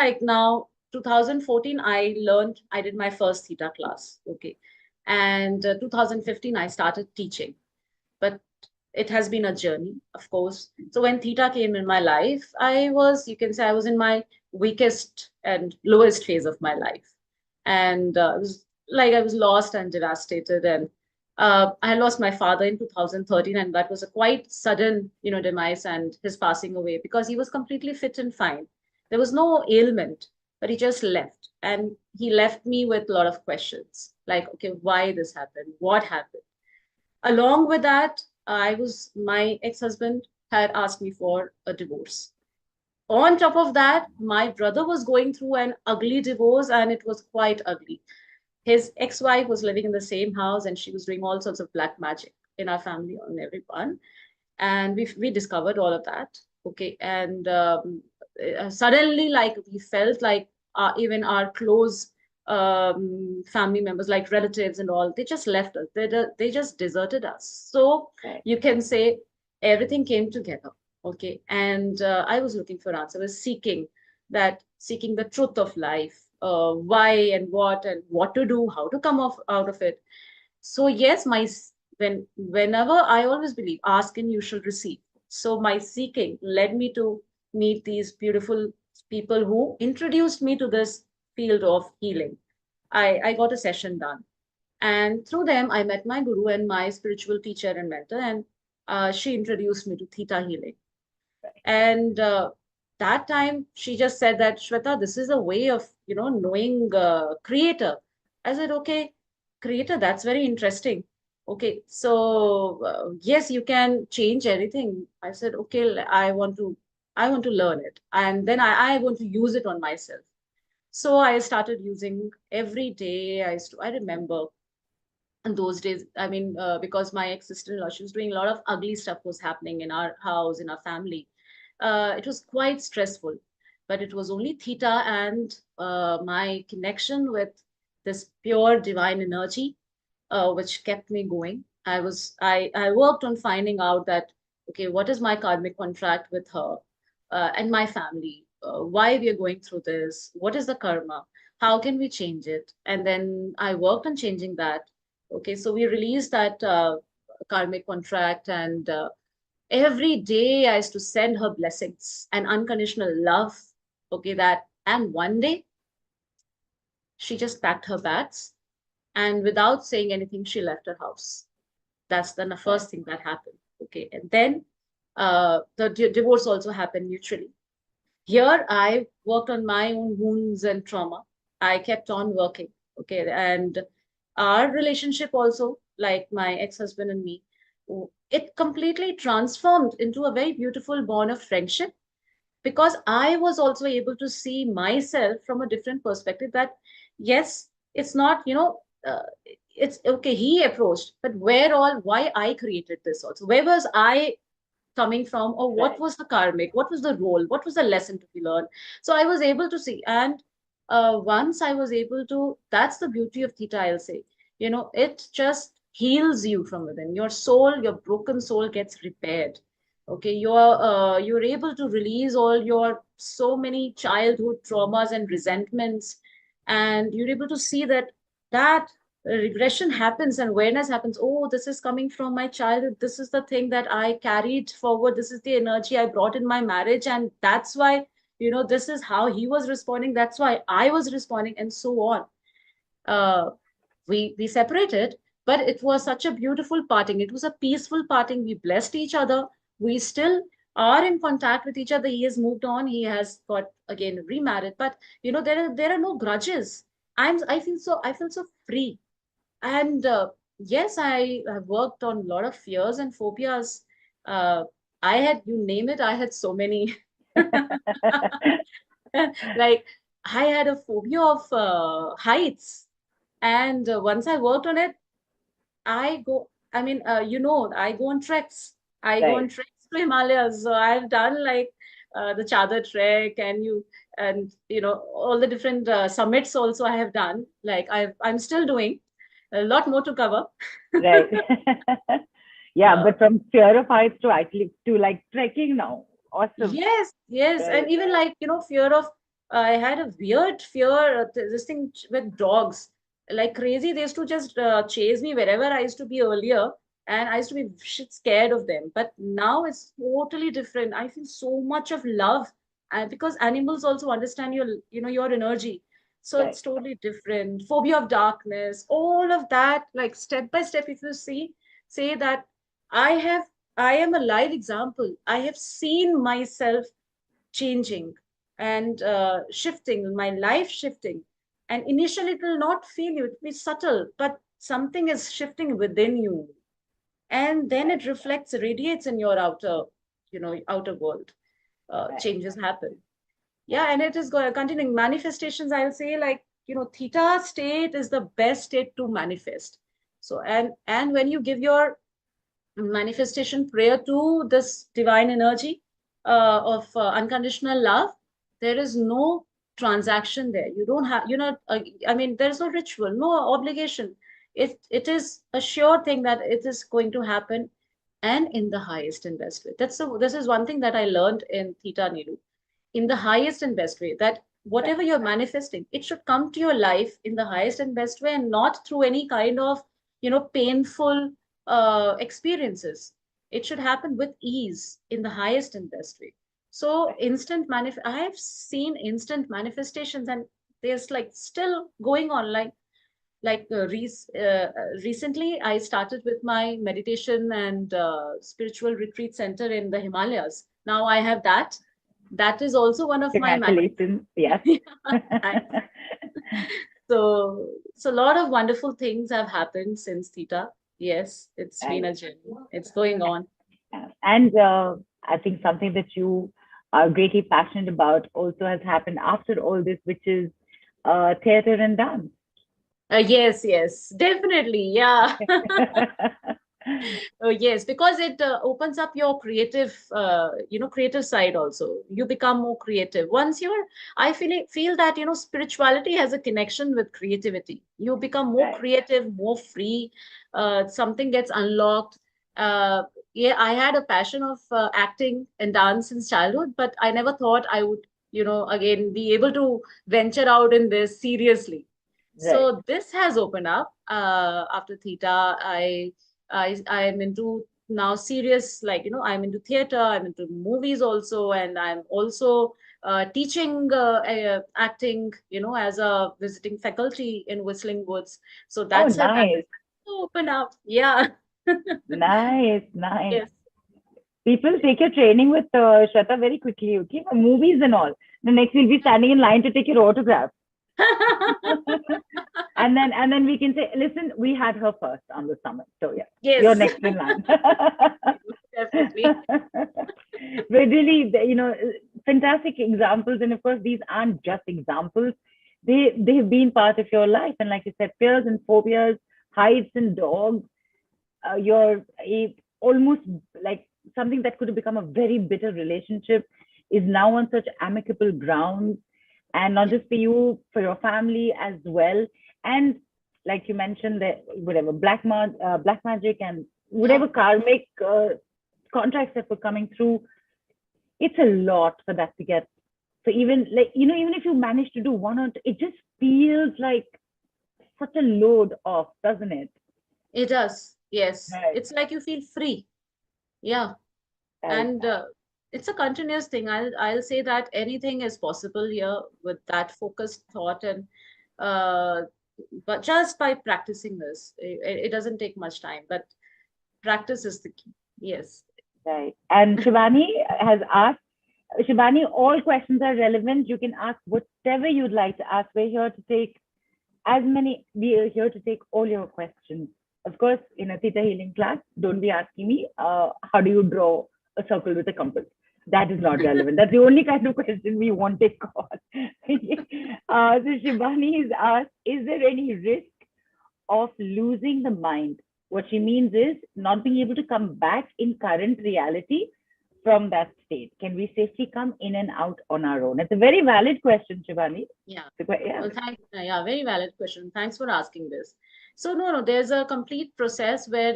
like now 2014 I did my first theta class. Okay. And 2015 I started teaching. But it has been a journey, of course. So when theta came in my life, you can say I was in my weakest and lowest phase of my life. And it was like I was lost and devastated. And I lost my father in 2013, and that was a quite sudden, demise and his passing away because he was completely fit and fine. There was no ailment, but he just left. And he left me with a lot of questions like, okay, why this happened? What happened? Along with that, my ex-husband had asked me for a divorce. On top of that, my brother was going through an ugly divorce, and it was quite ugly. His ex-wife was living in the same house, and she was doing all sorts of black magic in our family on everyone. And we discovered all of that. Okay. And suddenly, like, we felt like even our close family members, like relatives and all, they just left us. They just deserted us. So Right. you can say everything came together. Okay. And I was looking for answers. I was seeking the truth of life, why and what to do, how to come off out of it. So yes, whenever I always believe, ask and you shall receive. So my seeking led me to meet these beautiful people who introduced me to this field of healing. I got a session done, and through them I met my guru and my spiritual teacher and mentor, and she introduced me to Theta Healing. And that time she just said that, Shweta, this is a way of knowing creator. I said, okay, creator, that's very interesting. Okay, so yes, you can change anything. I said, okay, I want to learn it, and then I want to use it on myself. So I started using every day. I remember in those days, I mean, because my ex-sister-in-law, she was doing a lot of ugly stuff was happening in our house, in our family. It was quite stressful, but it was only theta and my connection with this pure divine energy, which kept me going. I worked on finding out that, okay, what is my karmic contract with her and my family? Why we are going through this? What is the karma? How can we change it? And then I worked on changing that. Okay, so we released that karmic contract, and every day I used to send her blessings and unconditional love. Okay, and one day she just packed her bags, and without saying anything, she left her house. That's the Right. first thing that happened. Okay. And then the divorce also happened mutually. Here, I worked on my own wounds and trauma. I kept on working. Okay. And our relationship also, like my ex-husband and me, it completely transformed into a very beautiful bond of friendship, because I was also able to see myself from a different perspective, that yes, it's not, it's okay. He approached, but why I created this also? Where was I coming from, or what Right. was the karmic? What was the role? What was the lesson to be learned? So I was able to see. And once I was able to, that's the beauty of theta, I'll say. It just heals you from within. Your soul, your broken soul gets repaired. Okay, you're able to release all your so many childhood traumas and resentments, and you're able to see that regression happens and awareness happens. Oh, this is coming from my childhood. This is the thing that I carried forward. This is the energy I brought in my marriage, and that's why, this is how he was responding. That's why I was responding, and so on. uh, we separated, but it was such a beautiful parting. It was a peaceful parting. We blessed each other. We still are in contact with each other. He has moved on. He has got again remarried. But there are no grudges. I feel so free. And yes, I have worked on a lot of fears and phobias. Uh, I had, you name it, I had so many. Like, I had a phobia of heights. And once I worked on it, I mean, I go on treks. I go on Right. treks to Himalayas. So I've done like the Chadar trek, and all the different summits also I have done. Like, I'm still doing a lot more to cover. Right. Yeah, uh, but from fear of heights to actually to like trekking now. Awesome. yes, yes. And Right. even like, fear of I had a weird fear, this thing with dogs. Like crazy, they used to just chase me wherever I used to be earlier, and I used to be shit scared of them. But now it's totally different. I feel so much of love, because animals also understand your, your energy. So Right. it's totally different. Phobia of darkness, all of that, like step by step, if you say that I have, I am a live example. I have seen myself changing and shifting, my life shifting. And initially, it will not feel you, it will be subtle, but something is shifting within you. And then Right. it reflects, radiates in your outer, outer world. Right. Changes happen. Yeah, and it is going continuing manifestations. I'll say, like, theta state is the best state to manifest. So, and when you give your manifestation prayer to this divine energy of unconditional love, there is no transaction there. You don't have, I mean, there is no ritual, no obligation. It is a sure thing that it is going to happen, and in the highest and best way. This is one thing that I learned in Theta Nilu, in the highest and best way, that Right. whatever you're manifesting, it should come to your life in the highest and best way, and not through any kind of painful experiences. It should happen with ease in the highest and best way. So Right. I have seen instant manifestations, and there's like still going on, recently I started with my meditation and spiritual retreat center in the Himalayas. Now I have that is also one of my Congratulations. Yes. thanks. So a lot of wonderful things have happened since Theta. Yes, it's been Right. a journey. It's going on. And I think something that you are greatly passionate about also has happened after all this, which is theater and dance. Yes, yes, definitely. Yeah. Oh, yes, because it opens up your creative, creative side also. You become more creative. I feel that, spirituality has a connection with creativity. You become more Right. creative, more free. Something gets unlocked. Yeah, I had a passion of acting and dance since childhood, but I never thought I would, again, be able to venture out in this seriously. Right. So this has opened up after Theta. I am into now serious, like, I'm into theater, I'm into movies also, and I'm also teaching acting, as a visiting faculty in Whistling Woods. So Oh, that nice. is open up. Yeah. Nice. Nice. Yes. People take your training with Shweta very quickly, okay? For movies and all. The next you'll be standing in line to take your autograph. And then we can say, listen, we had her first on the summit. So yeah, you're Yes. next in line. Definitely. But really, fantastic examples. And of course, these aren't just examples. They've been part of your life. And like you said, fears and phobias, heights and dogs, you're almost like something that could have become a very bitter relationship is now on such amicable grounds, and not Yeah. just for you, for your family as well. And like you mentioned, that whatever black magic and Yeah. whatever karmic contracts that were coming through, it's a lot for that to get. So even like even if you manage to do one or two, it just feels like such a load off, doesn't it? It does. Yes. Right. It's like you feel free. Yeah. Right. And it's a continuous thing. I'll say that anything is possible here with that focused thought, and uh, but just by practicing this, it doesn't take much time, but practice is the key. Yes. Right. And Shivani has asked, Shivani, all questions are relevant. You can ask whatever you'd like to ask. We are here to take all your questions. Of course, in a theta healing class, don't be asking me, how do you draw a circle with a compass? That is not relevant. That's the only kind of question we want to take on. So Shivani is asked, is there any risk of losing the mind? What she means is not being able to come back in current reality from that state. Can we safely come in and out on our own? It's a very valid question, Shivani. Yeah. Yeah. Well, yeah, very valid question. Thanks for asking this. So no, there's a complete process where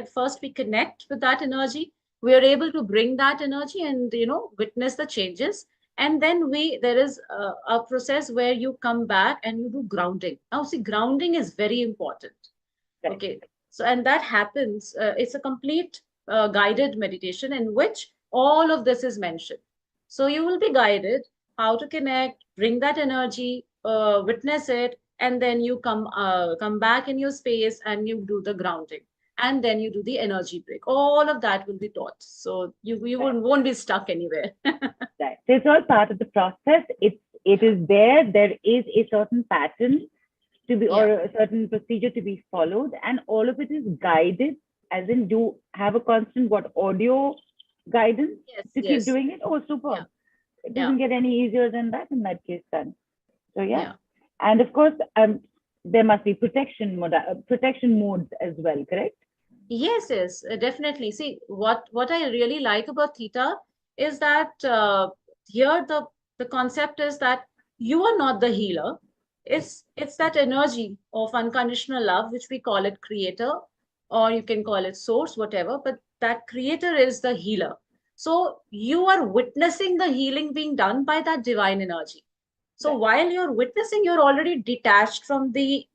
first we connect with that energy. We are able to bring that energy and witness the changes. And then there is a process where you come back and you do grounding. Now, see, grounding is very important. Right. Okay. So, and that happens, it's a complete guided meditation in which all of this is mentioned. So, you will be guided how to connect, bring that energy, witness it, and then you come back in your space and you do the grounding. And then you do the energy break. All of that will be taught. So you Right. won't be stuck anywhere. Right. So it's all part of the process. It Yeah. is there. There is a certain pattern to be, or Yeah. a certain procedure to be followed, and all of it is guided. As in, do have a constant what audio guidance Yes. to keep Yes. doing it. Oh, Yeah. superb! It Yeah. doesn't get any easier than that in that case, then. So yeah, Yeah. and of course, there must be protection modes as well. Correct? Yes, yes, definitely. See, what I really like about theta is that here the concept is that you are not the healer. It's that energy of unconditional love, which we call it creator, or you can call it source, whatever. But that creator is the healer. So you are witnessing the healing being done by that divine energy. So Right. while you're witnessing, you're already detached from the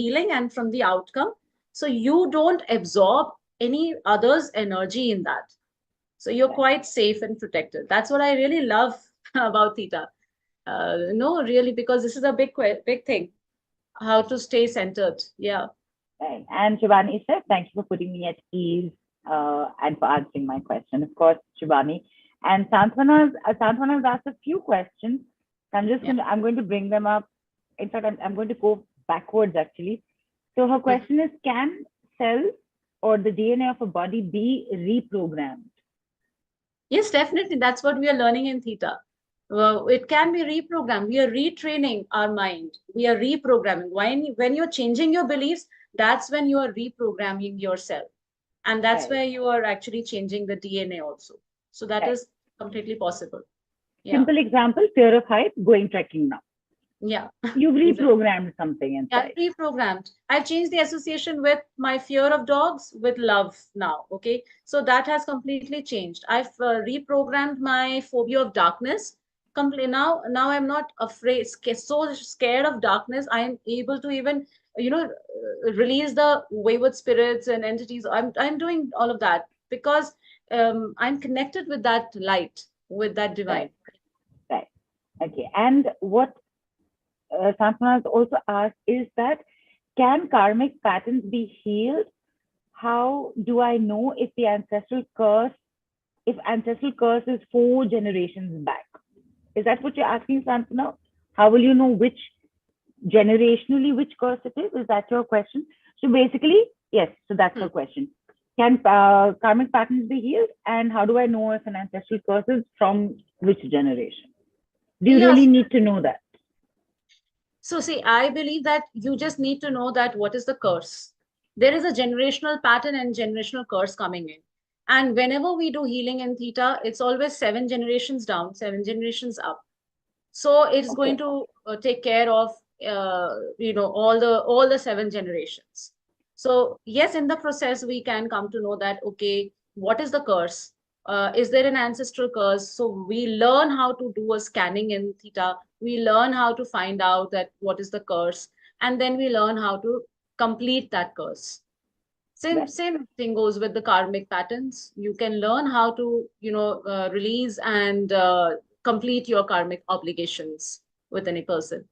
healing and from the outcome. So you don't absorb any other's energy in that. So you're Right. quite safe and protected. That's what I really love about theta. No, really, because this is a big thing. How to stay centered. Yeah. Right. And Shivani said, thank you for putting me at ease and for answering my question. Of course, Shivani. And Santhana's asked a few questions. Yeah. I'm going to bring them up. In fact, I'm going to go backwards actually. So her Mhm. question is, can cells or the DNA of a body be reprogrammed? Yes, definitely. That's what we are learning in theta. It can be reprogrammed. We are retraining our mind. We are reprogramming. When you're changing your beliefs, that's when you are reprogramming yourself. And that's Right, where you are actually changing the DNA also. So that right. is completely possible. Yeah. Simple example, fear of height, going trekking now. Yeah. You've Exactly. reprogrammed something I've inside. reprogrammed. I've changed the association with my fear of dogs with love now. Okay. So that has completely changed. I've reprogrammed my phobia of darkness. Now I'm not afraid, so scared of darkness. I am able to even, release the wayward spirits and entities. I'm doing all of that because I'm connected with that light, with that divine. Right, right. Okay. And what Santhana has also asked is that, can karmic patterns be healed? How do I know if ancestral curse is 4 generations back? Is that what you're asking, Santhana? How will you know which curse it is? Is that your question? So basically, yes. So that's Hmm. her question. Can karmic patterns be healed? And how do I know if an ancestral curse is from which generation? Do you really Yes. need to know that? So, see, I believe that you just need to know that what is the curse. There is a generational pattern and generational curse coming in. And whenever we do healing in theta, it's always 7 generations down, 7 generations up. So it's going Okay. to take care of all the 7 generations. So yes, in the process we can come to know that, okay, what is the curse, is there an ancestral curse? So we learn how to do a scanning in theta. We learn how to find out that what is the curse, and then we learn how to complete that curse. same Right. same thing goes with the karmic patterns. You can learn how to, release and complete your karmic obligations with any person.